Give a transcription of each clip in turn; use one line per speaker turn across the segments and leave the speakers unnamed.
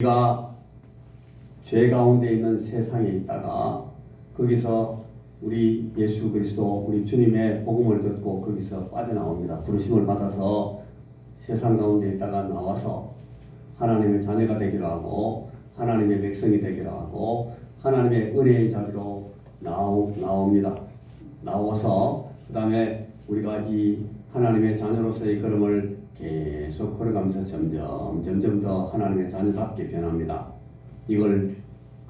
우리가 죄 가운데 있는 세상에 있다가 거기서 우리 예수 그리스도 우리 주님의 복음을 듣고 거기서 빠져나옵니다. 부르심을 받아서 세상 가운데 있다가 나와서 하나님의 자녀가 되기로 하고 하나님의 백성이 되기로 하고 하나님의 은혜의 자리로 나옵니다. 나와서 그 다음에 우리가 이 하나님의 자녀로서의 걸음을 계속 걸어가면서 점점 더 하나님의 자녀답게 변합니다. 이걸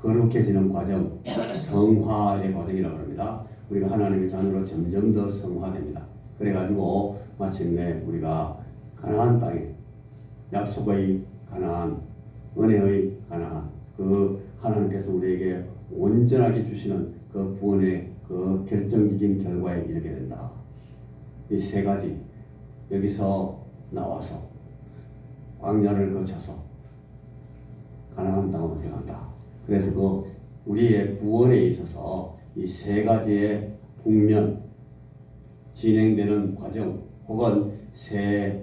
거룩해지는 과정, 성화의 과정이라고 합니다. 우리가 하나님의 자녀로 점점 더 성화됩니다. 그래가지고 마침내 우리가 가나안 땅에 약속의 가나안, 은혜의 가나안, 그 하나님께서 우리에게 온전하게 주시는 그 구원의 그 결정적인 결과에 이르게 된다. 이 세 가지 여기서 나와서 광야를 거쳐서 가나안 땅으로 들어간다. 그래서 그 우리의 구원에 있어서 이 세 가지의 국면 진행되는 과정 혹은 세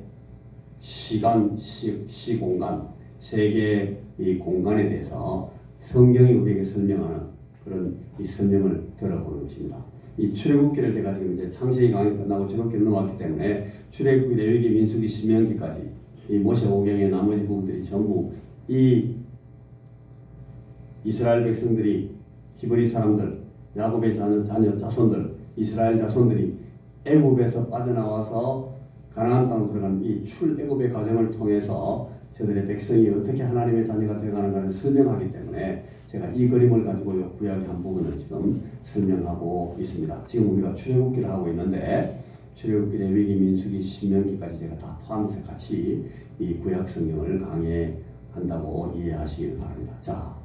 시간, 시공간 세 개의 이 공간에 대해서 성경이 우리에게 설명하는 그런 이 설명을 들어보는 것입니다. 이 출애굽기를 제가 지금 이제 창세기 강의 끝나고 출애굽기를 넘어왔기 때문에 출애굽기, 레위기, 민수기, 신명기까지 이 모세오경의 나머지 부분들이 전부 이 이스라엘 백성들이 히브리 사람들, 야곱의 자손들, 이스라엘 자손들이 애굽에서 빠져나와서 가나안 땅으로 들어가는 이 출애굽의 과정을 통해서 저들의 백성이 어떻게 하나님의 자녀가 되어가는가를 설명하기 때문에 제가 이 그림을 가지고 구약의 한 부분을 지금 설명하고 있습니다. 지금 우리가 출애굽기를 하고 있는데 출애굽기, 레위기, 민수기, 신명기까지 제가 다 포함해서 같이 이 구약 성경을 강해한다고 이해하시길 바랍니다. 자,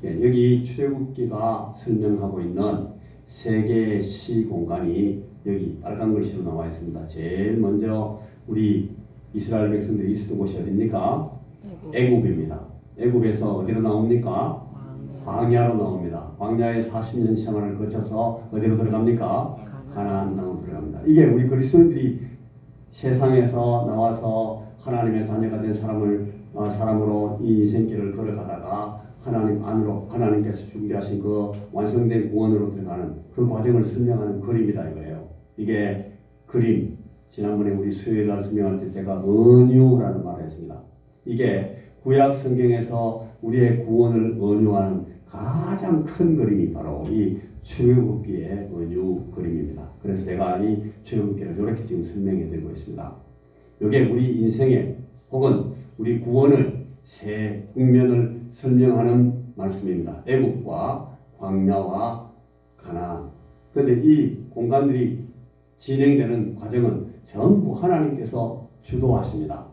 여기 출애굽기가 설명하고 있는 세 개의 시 공간이 여기 빨간 글씨로 나와 있습니다. 제일 먼저 우리 이스라엘 백성들이 있었던 곳이 어디입니까? 애굽입니다. 애굽에서 어디로 나옵니까? 광야로 나옵니다. 광야의 40년 생활을 거쳐서 어디로 들어갑니까? 가나안 땅으로 들어갑니다. 이게 우리 그리스도인들이 세상에서 나와서 하나님의 자녀가 된 사람으로 이 인생길을 걸어가다가 하나님 안으로 하나님께서 준비하신 그 완성된 구원으로 들어가는 그 과정을 설명하는 그림이다 이거예요. 이게 그림. 지난번에 우리 수요일 날 설명할 때 제가 은유라는 말을 했습니다. 이게 구약 성경에서 우리의 구원을 은유하는 가장 큰 그림이 바로 이 출애굽기의 은유 그림입니다. 그래서 제가 이 출애굽기를 이렇게 지금 설명해 드리고 있습니다. 이게 우리 인생의 혹은 우리 구원을 세 국면을 설명하는 말씀입니다. 애굽과 광야와 가나안. 그런데 이 공간들이 진행되는 과정은 전부 하나님께서 주도하십니다.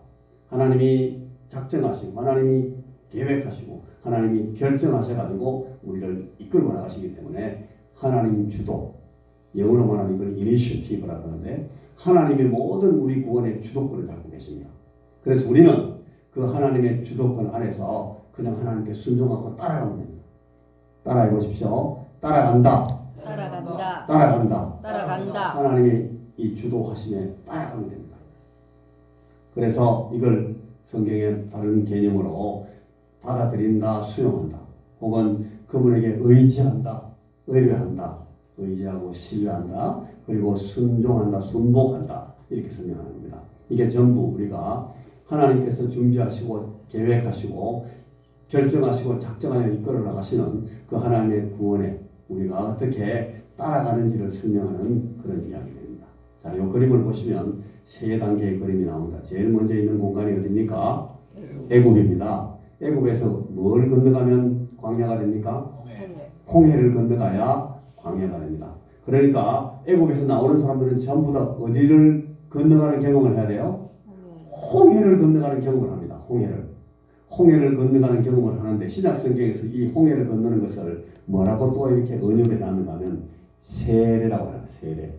하나님이 작정하시고 하나님이 계획하시고 하나님이 결정하셔가지고 우리를 이끌고 나가시기 때문에 하나님 주도, 영어로 말하면 이걸 이니셔티브라고 하는데 하나님의 모든 우리 구원의 주도권을 잡고 계십니다. 그래서 우리는 그 하나님의 주도권 안에서 그냥 하나님께 순종하고 따라가면 됩니다. 따라해 보십시오. 따라간다.
따라간다.
따라간다.
따라간다.
하나님의 이 주도하심에 따라가면 됩니다. 그래서 이걸 성경의 다른 개념으로 받아들인다, 수용한다, 혹은 그분에게 의지한다, 의뢰한다, 의지하고 신뢰한다, 그리고 순종한다, 순복한다 이렇게 설명하는 겁니다. 이게 전부 우리가 하나님께서 준비하시고 계획하시고 결정하시고 작정하여 이끌어 나가시는 그 하나님의 구원에 우리가 어떻게 따라가는지를 설명하는 그런 이야기입니다. 자, 이 그림을 보시면 세 단계의 그림이 나옵니다. 제일 먼저 있는 공간이 어디입니까? 애굽입니다. 애굽에서 뭘 건너가면 광야가 됩니까? 홍해를 건너가야 광야가 됩니다. 그러니까 애굽에서 나오는 사람들은 전부 다 어디를 건너가는 경험을 해야 돼요? 홍해를 건너가는 경험을 합니다. 홍해를 건너가는 경험을 하는데 신약 성경에서 이 홍해를 건너는 것을 뭐라고 또 이렇게 언급해 놨는가 하면 세례라고 해요.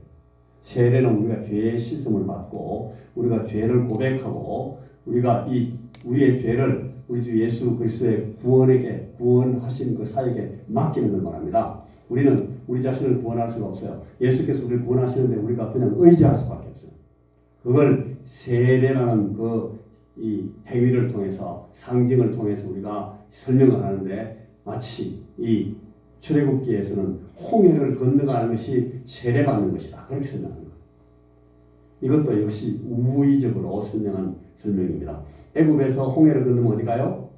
세례는 우리가 죄의 씻음을 받고 우리가 죄를 고백하고 우리가 우리의 죄를 우리 주 예수 그리스도의 구원하신 그 사역에 맡기는 걸 말합니다. 우리는 우리 자신을 구원할 수가 없어요. 예수께서 우리를 구원하시는데 우리가 그냥 의지할 수밖에 없어요. 그걸 세례라는 그 이 행위를 통해서 상징을 통해서 우리가 설명을 하는데 마치 이 출애굽기에서는 홍해를 건너가는 것이 세례받는 것이다. 그렇게 설명하는 거예요. 이것도 역시 우의적으로 설명한 설명입니다. 애굽에서 홍해를 건너면 어디 가요?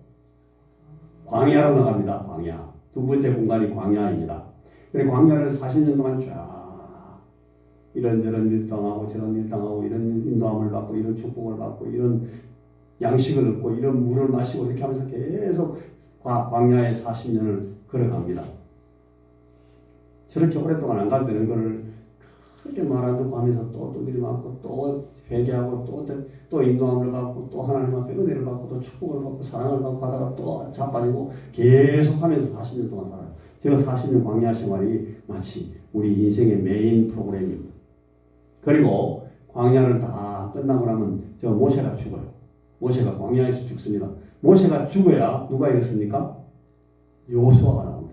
광야로 나갑니다. 광야. 두 번째 공간이 광야입니다. 그리고 광야를 40년 동안 쫙 이런저런 일 당하고 저런 일 당하고 이런 인도함을 받고 이런 축복을 받고 이런 양식을 얻고 이런 물을 마시고 이렇게 하면서 계속 광야에 40년을 걸어갑니다. 저렇게 오랫동안 안 가도 되는 거를 그렇게 말하고 하면서 또 두드리 맞고 또 회개하고 또 인도함을 받고 또 하나님 앞에 은혜를 받고 또 축복을 받고 사랑을 받고 하다가 또 자빠지고 계속 하면서 40년 동안 살아요. 제가 40년 광야 생활이 마치 우리 인생의 메인 프로그램입니다. 그리고 광야를 다 끝나고 나면 저 모세가 죽어요. 모세가 광야에서 죽습니다. 모세가 죽어야 누가 이겼습니까? 여호수아가 나옵니다.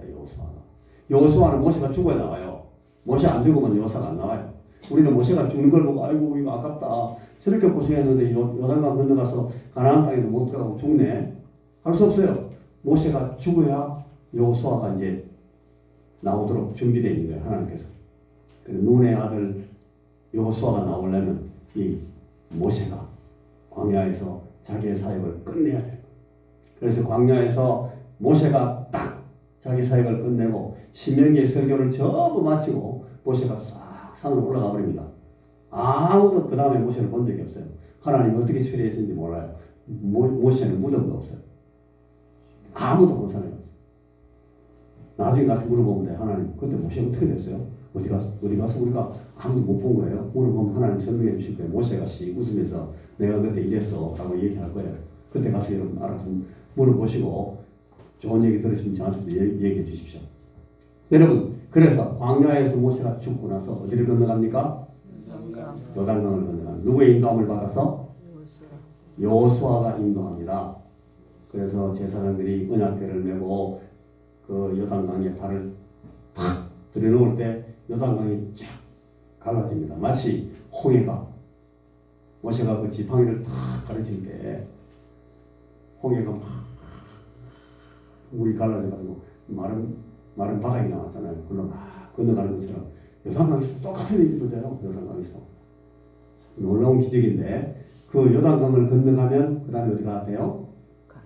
여호수아는 모세가 죽어야 나와요. 모세 안 죽으면 여호수아가 안 나와요. 우리는 모세가 죽는 걸 보고 아이고 이거 아깝다. 저렇게 고생했는데 요단강 건너가서 가나안 땅에도 못 들어가고 죽네. 할 수 없어요. 모세가 죽어야 여호수아가 이제 나오도록 준비되어 있는 거예요. 하나님께서. 눈의 아들 여호수아가 나오려면 이 모세가 광야에서 자기의 사역을 끝내야 돼요. 그래서 광야에서 모세가 딱 자기 사역을 끝내고 신명기의 설교를 전부 마치고 모세가 싹 산으로 올라가 버립니다. 아무도 그 다음에 모세를 본 적이 없어요. 하나님이 어떻게 처리했는지 몰라요. 모세는 무덤도 없어요. 아무도 본 사람이 없어요. 나중에 가서 물어보면 돼. 하나님 그때 모세 어떻게 됐어요? 어디 가서 우리가 아무도 못 본 거예요? 물어보면 하나님 설명해 주실 거예요. 모세가 씩 웃으면서 내가 그때 이랬어 라고 얘기할 거예요. 그때 가서 여러분 알아서 물어보시고 좋은 얘기 들으시면 저한테도 얘기해 주십시오. 여러분 그래서 광야에서 모세가 죽고 나서 어디를 건너갑니까? 요단강을 건너갑니다. 누구의 인도함을 받아서? 여호수아가 인도합니다. 그래서 제사장들이 언약궤를 메고 그 요단강에 발을 탁 들여놓을 때 요단강이 쫙 갈라집니다. 마치 홍해가 모세가 그 지팡이를 탁 가르칠 때 홍해가 막 물이 갈라져가지고 마른 바닥이 나왔잖아요. 그걸로 막 건너가는 것처럼 요단강에서 똑같은 일이 벌어져요. 요단강에서 놀라운 기적인데 그 요단강을 건너가면 그 다음에 어디가 돼요?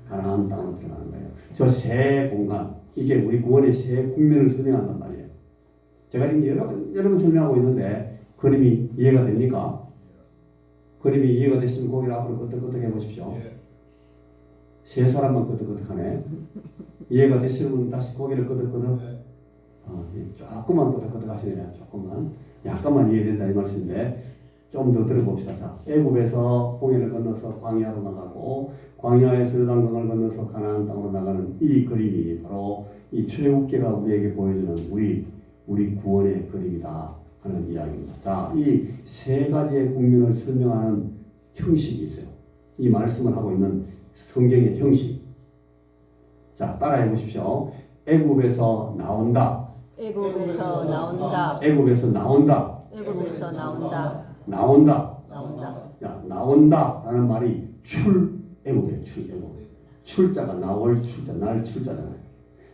가나안 땅으로 들어가는 거예요. 저 새 공간 이게 우리 구원의 새 국면을 설명한단 말이에요. 제가 지금 여러 번 설명하고 있는데 그림이 이해가 됩니까? 그림이 이해가 됐으면 고개를 앞으로 끄덕끄덕 해보십시오. 세 사람만 끄덕끄덕하네. 이해가 되시면 다시 고개를 끄덕끄덕. 조금만 끄덕끄덕 하시네요. 조금만. 약간만 이해된다 이 말씀인데 좀 더 들어봅시다. 자, 애굽에서 홍해를 건너서 광야로 나가고 광야에서 요단강을 건너서 가나안 땅으로 나가는 이 그림이 바로 이 출애굽기가 우리에게 보여주는 우리 구원의 그림이다 하는 이야기입니다. 자, 이 세 가지의 국면을 설명하는 형식이 있어요. 이 말씀을 하고 있는 성경의 형식. 자, 따라해 보십시오. 애굽에서 나온다.
애굽에서 나온다.
애굽에서 나온다.
애굽에서 나온다.
나온다.
나온다.
야, 나온다라는 말이 출애굽이에요. 출애굽. 출자가 나올 출자, 날 출자잖아요.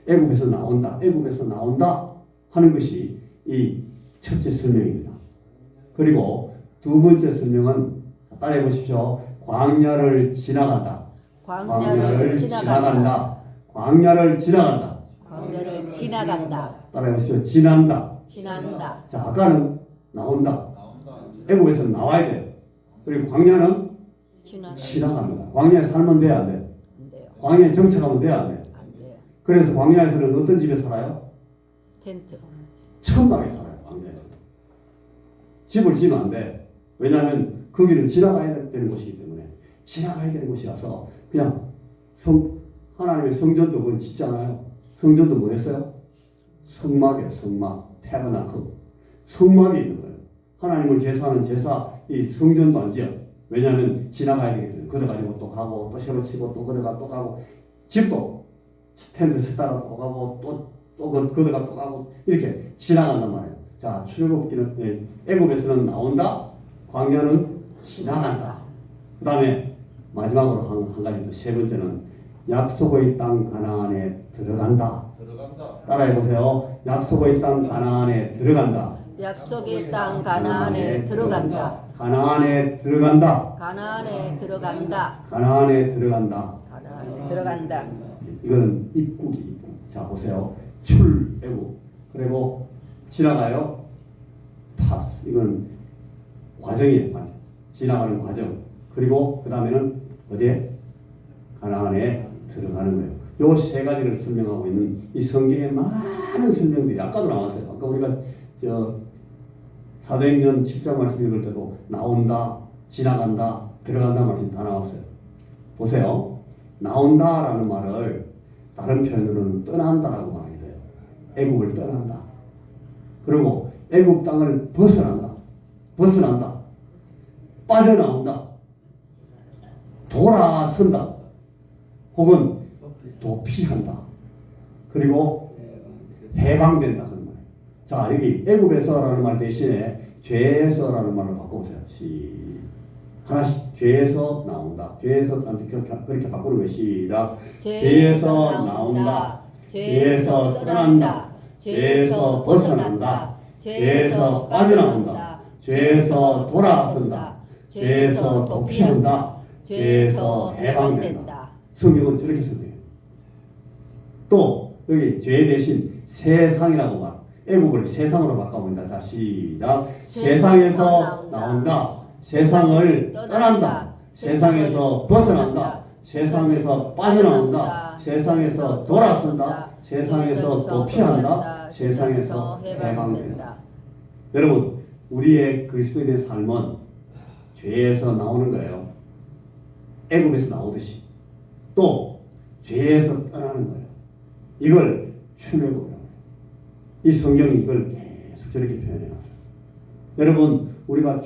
애굽에서 나온다. 애굽에서 나온다 하는 것이 이 첫째 설명입니다. 그리고 두 번째 설명은 따라해 보십시오. 광야를 지나간다.
광야를 지나간다.
광야를 지나간다.
광야를 지나간다.
따라해 보십시오. 지난다.
지난다.
자, 아까는 나온다. 애굽에서 나와야 돼요. 그리고 광야는 지나갑니다. 광야에 살면 돼야 안 돼?
안 돼요.
광야에 정착하면 돼야 안 돼?
안 돼요.
그래서 광야에서는 어떤 집에 살아요?
텐트.
천막에 살아요. 광야에서. 집을 지면 안 돼. 왜냐하면 거기는 지나가야 되는 곳이기 때문에. 지나가야 되는 곳이라서 그냥 하나님의 성전도 그건 짓잖아요. 성전도 뭐였어요? 성막이에요. 성막. 태버나클. 성막이 있는 거예요. 하나님을 제사하는 제사 이 성전도 안 지어. 왜냐하면 지나가야 되기 때문에 걷어가지고 또 가고 또 새로 치고 또 걷어가 또 가고 집도 텐트 쳤다가 또 가고 또 걷어가 또 가고 이렇게 지나간단 말이에요. 자, 출애굽기는 애굽에서는 나온다. 광야는 지나간다. 그 다음에 마지막으로 한 가지 더 세 번째는 약속의 땅 가나안에 들어간다. 따라해 보세요. 약속의 땅 가나안에 들어간다.
약속의 땅 가나안에 들어간다.
가나안에 들어간다.
가나안에 들어간다.
가나안에 들어간다.
가나안에 들어간다.
이거는 입국이 입국. 자 보세요. 출애굽. 그리고 지나가요. 파스. 이건 과정이에요. 과정. 지나가는 과정. 그리고 그 다음에는 어디에? 가나안에 들어가는 거예요. 요 세 가지를 설명하고 있는 이 성경의 많은 설명들이 아까도 나왔어요. 아까 우리가 사도행전 7장 말씀 읽을 때도 나온다, 지나간다, 들어간다 말씀 다 나왔어요. 보세요. 나온다라는 말을 다른 표현으로는 떠난다라고 말해요. 애국을 떠난다. 그리고 애국 땅을 벗어난다. 벗어난다. 빠져나온다. 돌아선다. 혹은 도피한다. 그리고 해방된다. 그런 말이에요. 자, 여기 애굽에서라는 말 대신에 죄에서라는 말로 바꿔보세요. 하나씩 죄에서 나온다. 죄에서 그렇게 바꾸는 것이 시작. 죄에서 나온다. 죄에서 떠난다. 죄에서 벗어난다. 죄에서 빠져나온다. 죄에서 돌아선다. 죄에서 도피한다. 죄에서 해방된다. 성경은 저렇게 설명해요. 또 여기 죄 대신 세상이라고 말. 애국을 세상으로 바꿔본다. 자 시작. 세상에서 나온다. 세상을 떠난다. 세상에서 벗어난다. 세상에서 빠져나온다. 세상에서 돌아선다. 세상에서 도피한다. 세상에서 해방된다. 여러분, 우리의 그리스도인의 삶은 죄에서 나오는 거예요. 애굽에서 나오듯이 또 죄에서 떠나는 거예요. 이걸 출애굽이라고 해요. 이 성경이 이걸 계속 저렇게 표현해놨어요. 여러분, 우리가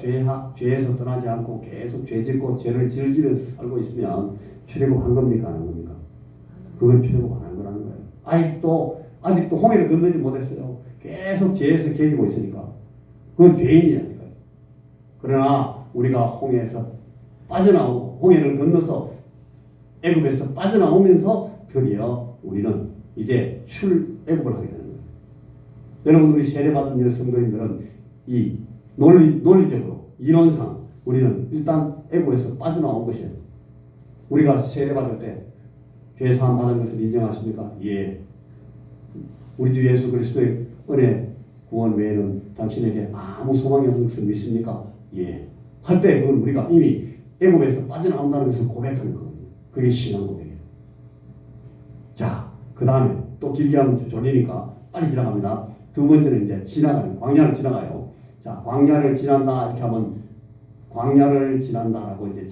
죄에서 떠나지 않고 계속 죄 짓고 죄를 즐기면서 살고 있으면 출애굽 한 겁니까? 안 한 겁니까? 그건 출애굽 안 한 거라는 거예요. 아직도 홍해를 건너지 못했어요. 계속 죄에서 겨기고 있으니까 그건 죄인이라니까요. 그러나 우리가 홍해에서 빠져나오고 홍해를 건너서 애굽에서 빠져나오면서 드디어 우리는 이제 출애굽을 하게 되는 거예요. 여러분, 우리 세례받은 성도님들은 이 논리적으로 이론상 우리는 일단 애굽에서 빠져나온 것이에요. 우리가 세례받을 때 죄 사함 받은 것을 인정하십니까? 예. 우리 주 예수 그리스도의 은혜 구원 외에는 당신에게 아무 소망이 없는 것을 믿습니까? 예. 할 때 그건 우리가 이미 애굽에서 빠져나온다는 것을 고백하는 거거든요. 그게 신앙 고백이에요. 자, 그 다음에 또 길게 하면 졸리니까 빨리 지나갑니다. 두 번째는 이제 지나가는, 광야를 지나가요. 자, 광야를 지난다 이렇게 하면 광야를 지난다라고 이제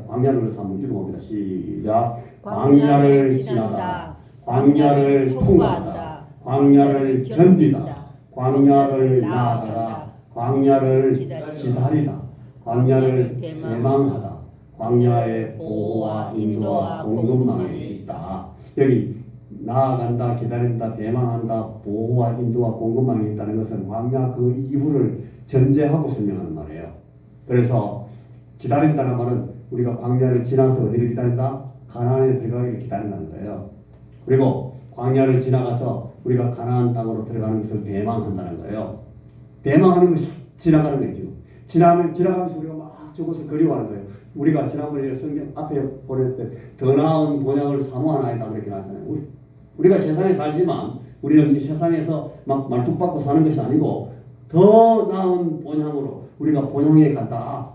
광야를 넣어서 한번 읽어봅니다. 시작. 광야를 지나다. 광야를 통과한다. 광야를 견디다. 광야를 나아가다. 광야를 기다리다. 광야를 대망하다. 광야의 보호와 인도와 공급망에 있다. 여기 나아간다, 기다린다, 대망한다, 보호와 인도와 공급망에 있다는 것은 광야 그 이후를 전제하고 설명하는 말이에요. 그래서 기다린다는 말은 우리가 광야를 지나서 어디를 기다린다? 가나안에 들어가기를 기다린다는 거예요. 그리고 광야를 지나가서 우리가 가나안 땅으로 들어가는 것을 대망한다는 거예요. 대망하는 것이 지나가는 거예요. 지금 지나가면서 우리가 막 저것을 그리워하는 거예요. 우리가 지난번에 성경 앞에 보냈을 때 더 나은 본향을 사모하나이다 그렇게 나왔잖아요. 우리가 세상에 살지만 우리는 이 세상에서 막 말뚝박고 사는 것이 아니고 더 나은 본향으로 우리가 본향에 간다.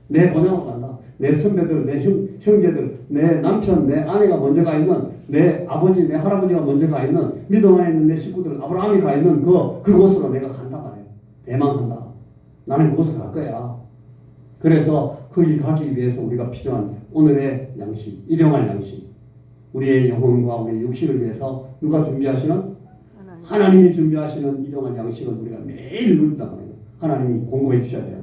내 본향으로 간다. 내 선배들, 내 형제들, 내 남편, 내 아내가 먼저 가 있는, 내 아버지, 내 할아버지가 먼저 가 있는, 믿음 안에 있는 내 식구들, 아브라함이 가 있는 그곳으로 내가 간다 말이에요. 대망한다. 나는 그곳으로 갈 거야. 그래서 거기 가기 위해서 우리가 필요한 오늘의 양식, 일용할 양식, 우리의 영혼과 우리의 육신을 위해서 누가 준비하시는? 하나님이 준비하시는 일용할 양식을 우리가 매일 누린단 말이에요. 하나님이 공급해 주셔야 돼요.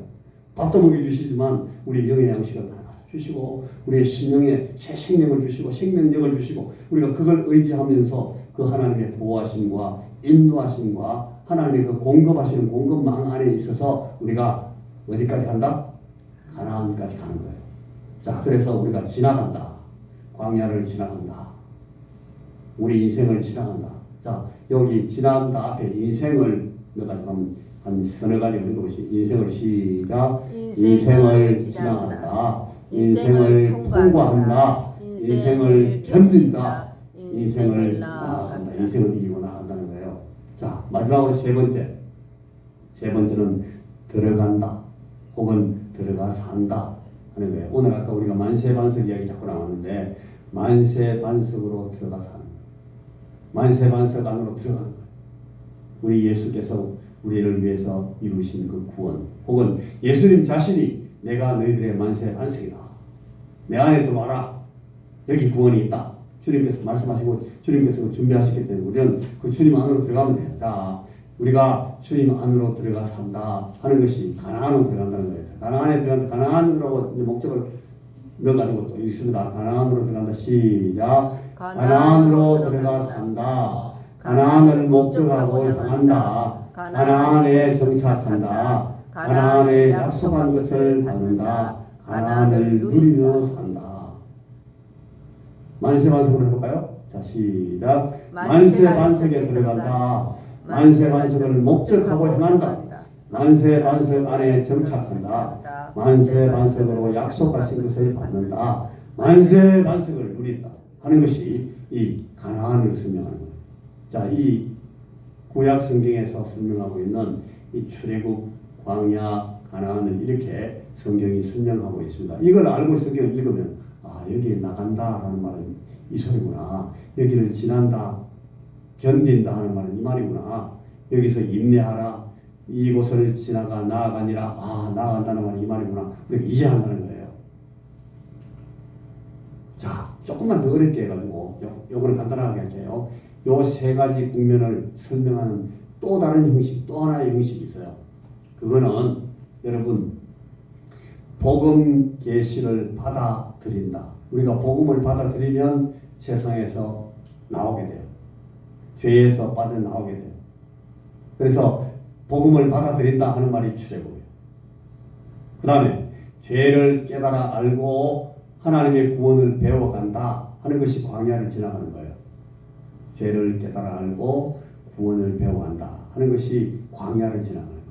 밥도 먹여주시지만 우리 영의 양식을 주시고 우리의 심령에 새 생명을 주시고 생명력을 주시고 우리가 그걸 의지하면서 그 하나님의 보호하심과 인도하심과 하나님의 그 공급하시는 공급망 안에 있어서 우리가 어디까지 간다? 가나안까지 가는 거예요. 자, 그래서 우리가 지나간다. 광야를 지나간다. 우리 인생을 지나간다. 자, 여기 지나간다 앞에 인생을 넣어가지고 한 서너 가지 읽어보시. 인생을 시작. 인생을 지나간다. 인생을 통과한다. 인생을 견딘다. 인생을 나아간다. 인생을 이기고 나간다는 거예요. 자, 마지막으로 세 번째는 들어간다. 혹은 들어가 산다 하는 거예요. 오늘 아까 우리가 만세반석 이야기 자꾸 나왔는데 만세반석으로 들어가 사는 거예요. 만세반석 안으로 들어가는 거예요. 우리 예수께서 우리를 위해서 이루신 그 구원, 혹은 예수님 자신이 내가 너희들의 만세반석이다. 내 안에 들어와라. 여기 구원이 있다. 주님께서 말씀하시고 주님께서 준비하셨기 때문에 우리는 그 주님 안으로 들어가면 돼요. 자, 우리가 주님 안으로 들어가 산다 하는 것이 가나안으로 들어간다는 거예요. 가나안에 들어간다. 가나안으로 이제 목적을 넣어가지고 또 읽습니다. 가나안으로 들어간다. 시작. 가나안으로 들어가 산다. 가나안을 목적하고 향한다. 가나안에 정착한다. 가나안에 약속한 것을 받는다. 가나안을 누리며 산다. 만세반석으로 해볼까요? 자, 시작. 만세반석에 들어간다. 만세반석을 목적하고 향한다. 만세반석 안에 정착한다. 만세반석으로 약속하신 것을 받는다. 만세반석을 누린다 하는 것이 이 가나안을 설명하는 거예요. 자, 이 구약 성경에서 설명하고 있는 이 출애굽, 광야, 가나안을 이렇게 성경이 설명하고 있습니다. 이걸 알고 성경을 읽으면 여기에 나간다라는 말은 이 소리구나. 여기를 지난다, 견딘다 하는 말은 이 말이구나. 여기서 인내하라. 이곳을 지나가 나아가니라. 나아간다는 말은 이 말이구나. 그렇게 이해한다는 거예요. 자, 조금만 더 어렵게 해가지고 요거는 간단하게 할게요. 요 세 가지 국면을 설명하는 또 다른 형식, 또 하나의 형식이 있어요. 그거는 여러분 복음 계시를 받아들인다. 우리가 복음을 받아들이면 세상에서 나오게 돼요. 죄에서 빠져나오게 돼요. 그래서 복음을 받아들인다 하는 말이 출애굽이에요. 그 다음에 죄를 깨달아 알고 하나님의 구원을 배워간다 하는 것이 광야를 지나가는 거예요. 죄를 깨달아 알고 구원을 배워간다 하는 것이 광야를 지나가는 거예요.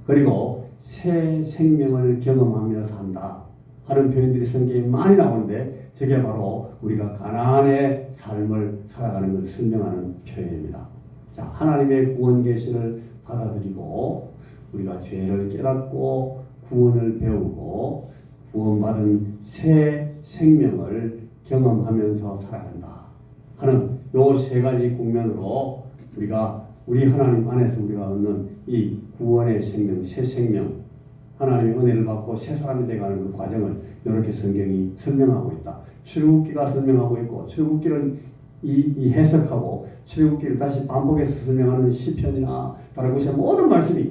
그리고 새 생명을 경험하며 산다 하는 표현들이 성경에 많이 나오는데 저게 바로 우리가 가나안의 삶을 살아가는 것을 설명하는 표현입니다. 자, 하나님의 구원 계시를 받아들이고 우리가 죄를 깨닫고 구원을 배우고 구원받은 새 생명을 경험하면서 살아간다 하는 요 세 가지 국면으로 우리가 우리 하나님 안에서 우리가 얻는 이 구원의 생명, 새 생명, 하나님의 은혜를 받고 새 사람이 되어가는 그 과정을 이렇게 성경이 설명하고 있다. 출애굽기가 설명하고 있고 출애굽기를 이 해석하고 출애굽기를 다시 반복해서 설명하는 시편이나 다른 곳의 모든 말씀이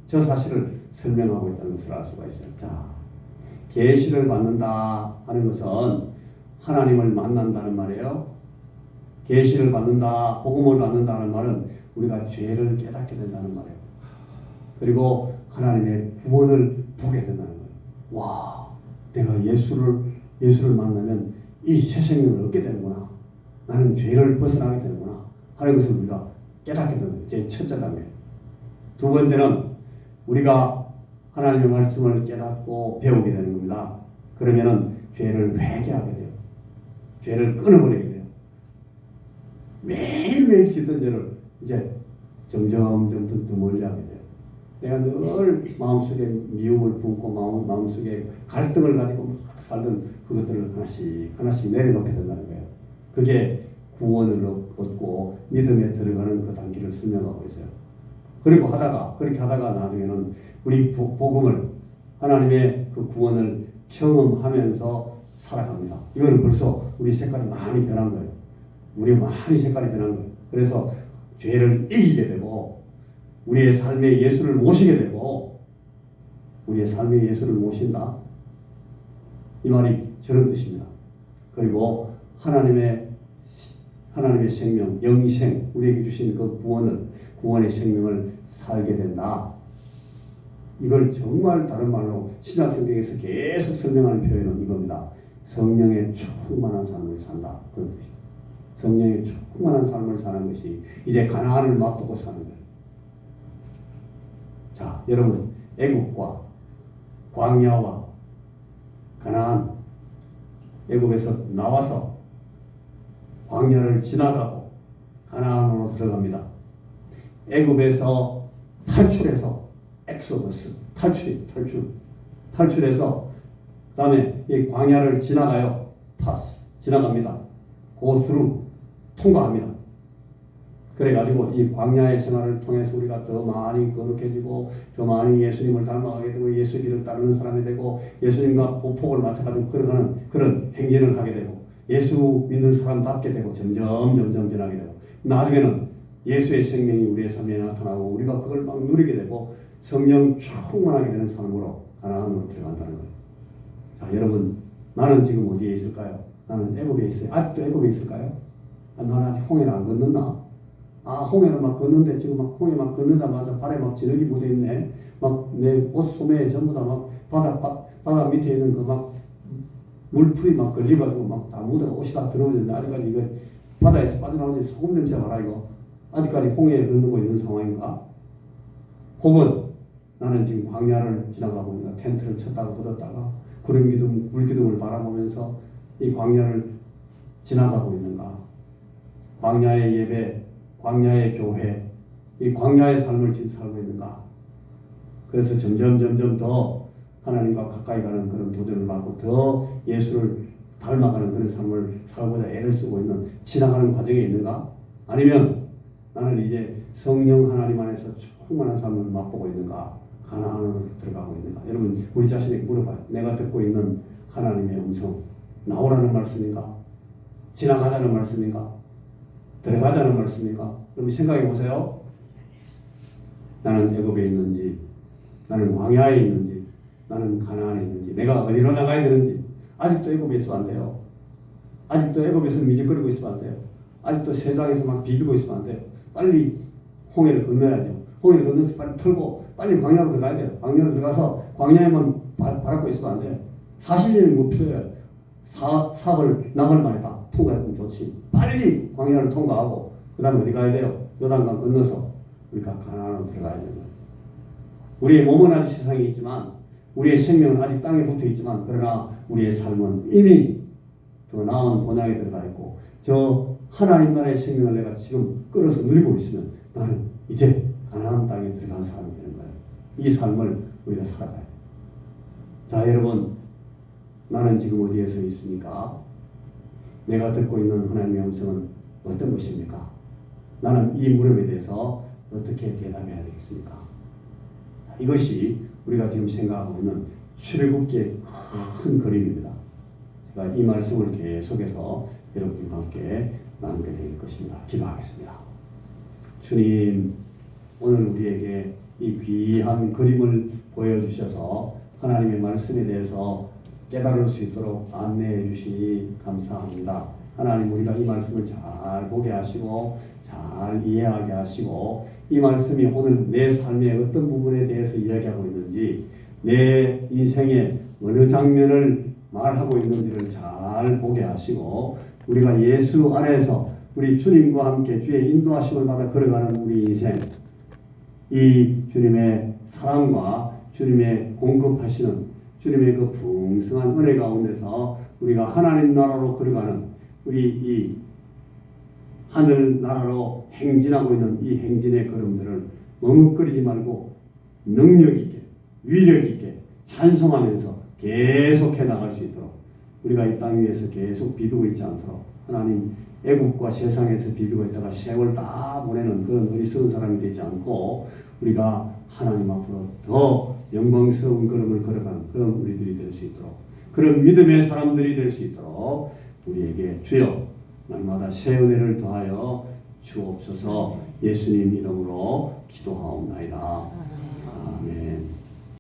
저 사실을 설명하고 있다는 것을 알 수가 있어요. 자, 계시를 받는다 하는 것은 하나님을 만난다는 말이에요. 계시를 받는다, 복음을 받는다 하는 말은 우리가 죄를 깨닫게 된다는 말이에요. 그리고 하나님의 구원을 보게 된다는 거예요. 와, 내가 예수를 만나면 이 새 생명을 얻게 되는구나. 나는 죄를 벗어나게 되는구나 하는 것을 우리가 깨닫게 되는 거예요. 제 첫째 단계. 두 번째는 우리가 하나님의 말씀을 깨닫고 배우게 되는 겁니다. 그러면은 죄를 회개하게 돼요. 죄를 끊어버리게 돼요. 매일매일 짓던 죄를 이제 점점 더 멀리하게 돼요. 내가 늘 마음속에 미움을 품고 마음속에 갈등을 가지고 살던 그것들을 하나씩 내려놓게 된다는 거예요. 그게 구원을 얻고 믿음에 들어가는 그 단계를 설명하고 있어요. 그렇게 하다가 나중에는 우리 복음을 하나님의 그 구원을 경험하면서 살아갑니다. 이거는 벌써 우리 색깔이 많이 변한 거예요. 우리 많이 색깔이 변한 거예요. 그래서 죄를 이기게 되고 우리의 삶에 예수를 모시게 되고 우리의 삶에 예수를 모신다. 이 말이 저런 뜻입니다. 그리고 하나님의 생명, 영생, 우리에게 주신 그 구원의 생명을 살게 된다. 이걸 정말 다른 말로 신약 성경에서 계속 설명하는 표현은 이겁니다. 성령의 충만한 삶을 산다. 그런 뜻입니다. 성령의 충만한 삶을 사는 것이 이제 가나안을 맛보고 사는 거예요. 자, 여러분, 애굽과 광야와 가나안, 애굽에서 나와서 광야를 지나가고 가나안으로 들어갑니다. 애굽에서 탈출해서 엑소더스, 탈출해서 그다음에 이 광야를 지나가요. 파스, 지나갑니다. 고스루 통과합니다. 그래가지고 이 광야의 생활을 통해서 우리가 더 많이 거룩해지고 더 많이 예수님을 닮아가게 되고 예수의 길을 따르는 사람이 되고 예수님과 보폭을 맞춰가지고 걸어가는 그런 행진을 하게 되고 예수 믿는 사람답게 되고 점점 변하게 되고 나중에는 예수의 생명이 우리의 삶에 나타나고 우리가 그걸 막 누리게 되고 성령 충만하게 되는 삶으로 가나안으로 들어간다는 거예요. 자, 여러분, 나는 지금 어디에 있을까요? 나는 애굽에 있어요. 아직도 애굽에 있을까요? 나는 아직 홍해를 안 건넜나? 홍해를 막 걷는데 지금 막 홍해 막 건너자마자 발에 막 진흙이 묻어 있네. 막 내 옷 소매에 전부 다 막 바다 밑에 있는 그 막 물풀이 막 걸려가지고 막 다 묻어 옷이 다 들어오는데 아직까지 이거 바다에서 빠져나오지 소금 냄새 봐라 이거. 아직까지 홍해에 건너고 있는 상황인가? 혹은 나는 지금 광야를 지나가고 있는 텐트를 쳤다가 걷었다가 구름 기둥, 물 기둥을 바라보면서 이 광야를 지나가고 있는가? 광야의 예배, 광야의 교회, 이 광야의 삶을 지금 살고 있는가? 그래서 점점 더 하나님과 가까이 가는 그런 도전을 받고 더 예수를 닮아가는 그런 삶을 살고자 애를 쓰고 있는 지나가는 과정에 있는가? 아니면 나는 이제 성령 하나님 안에서 충만한 삶을 맛보고 있는가? 가나안으로 들어가고 있는가? 여러분 우리 자신에게 물어봐요. 내가 듣고 있는 하나님의 음성 나오라는 말씀인가? 지나가자는 말씀인가? 들어가자는 말씀인가? 여러분 생각해 보세요. 나는 애굽에 있는지 나는 광야에 있는지 나는 가나안에 있는지 내가 어디로 나가야 되는지 아직도 애굽에 있으면 안 돼요. 아직도 애굽에서 미적거리고 있으면 안 돼요. 아직도 세상에서 막 비비고 있으면 안 돼요. 빨리 홍해를 건너야죠. 홍해를 건너서 빨리 털고 빨리 광야로 들어가야 돼요. 광야로 들어가서 광야에만 바라고 있으면 안 돼요. 40년이 못 필요해요. 낙을 많이 다 통과하면 좋지. 빨리 광야를 통과하고 그 다음에 어디 가야 돼요? 요단강 건너서 우리가 가나안으로 들어가야 되는 거예요. 우리의 몸은 아직 세상에 있지만 우리의 생명은 아직 땅에 붙어 있지만 그러나 우리의 삶은 이미 더 나은 본향에 들어가 있고 저 하나님 나라의 생명을 내가 지금 끌어서 누리고 있으면 나는 이제 가나안 땅에 들어간 사람이 되는 거예요. 이 삶을 우리가 살아가요. 자, 여러분, 나는 지금 어디에 서 있습니까? 내가 듣고 있는 하나님의 음성은 어떤 것입니까? 나는 이 물음에 대해서 어떻게 대답해야 되겠습니까? 이것이 우리가 지금 생각하고 있는 출애굽기의 큰 그림입니다. 제가 이 말씀을 계속해서 여러분과 함께 나누게 될 것입니다. 기도하겠습니다. 주님, 오늘 우리에게 이 귀한 그림을 보여주셔서 하나님의 말씀에 대해서 깨달을 수 있도록 안내해 주시니 감사합니다. 하나님, 우리가 이 말씀을 잘 보게 하시고 잘 이해하게 하시고 이 말씀이 오늘 내 삶의 어떤 부분에 대해서 이야기하고 있는지 내 인생의 어느 장면을 말하고 있는지를 잘 보게 하시고 우리가 예수 안에서 우리 주님과 함께 주의 인도하심을 받아 걸어가는 우리 인생 이 주님의 사랑과 주님의 공급하시는 주님의 그 풍성한 은혜 가운데서 우리가 하나님 나라로 걸어가는 우리 이 하늘 나라로 행진하고 있는 이 행진의 걸음들을 머뭇거리지 말고 능력 있게 위력 있게 찬송하면서 계속해 나갈 수 있도록 우리가 이 땅 위에서 계속 비비고 있지 않도록 하나님 애국과 세상에서 비비고 있다가 세월 다 보내는 그런 어리석은 사람이 되지 않고 우리가 하나님 앞으로 더 영광스러운 걸음을 걸어가는 그런 우리들이 될 수 있도록 그런 믿음의 사람들이 될 수 있도록 우리에게 주여 날마다 새 은혜를 더하여 주옵소서. 예수님 이름으로 기도하옵나이다. 아멘.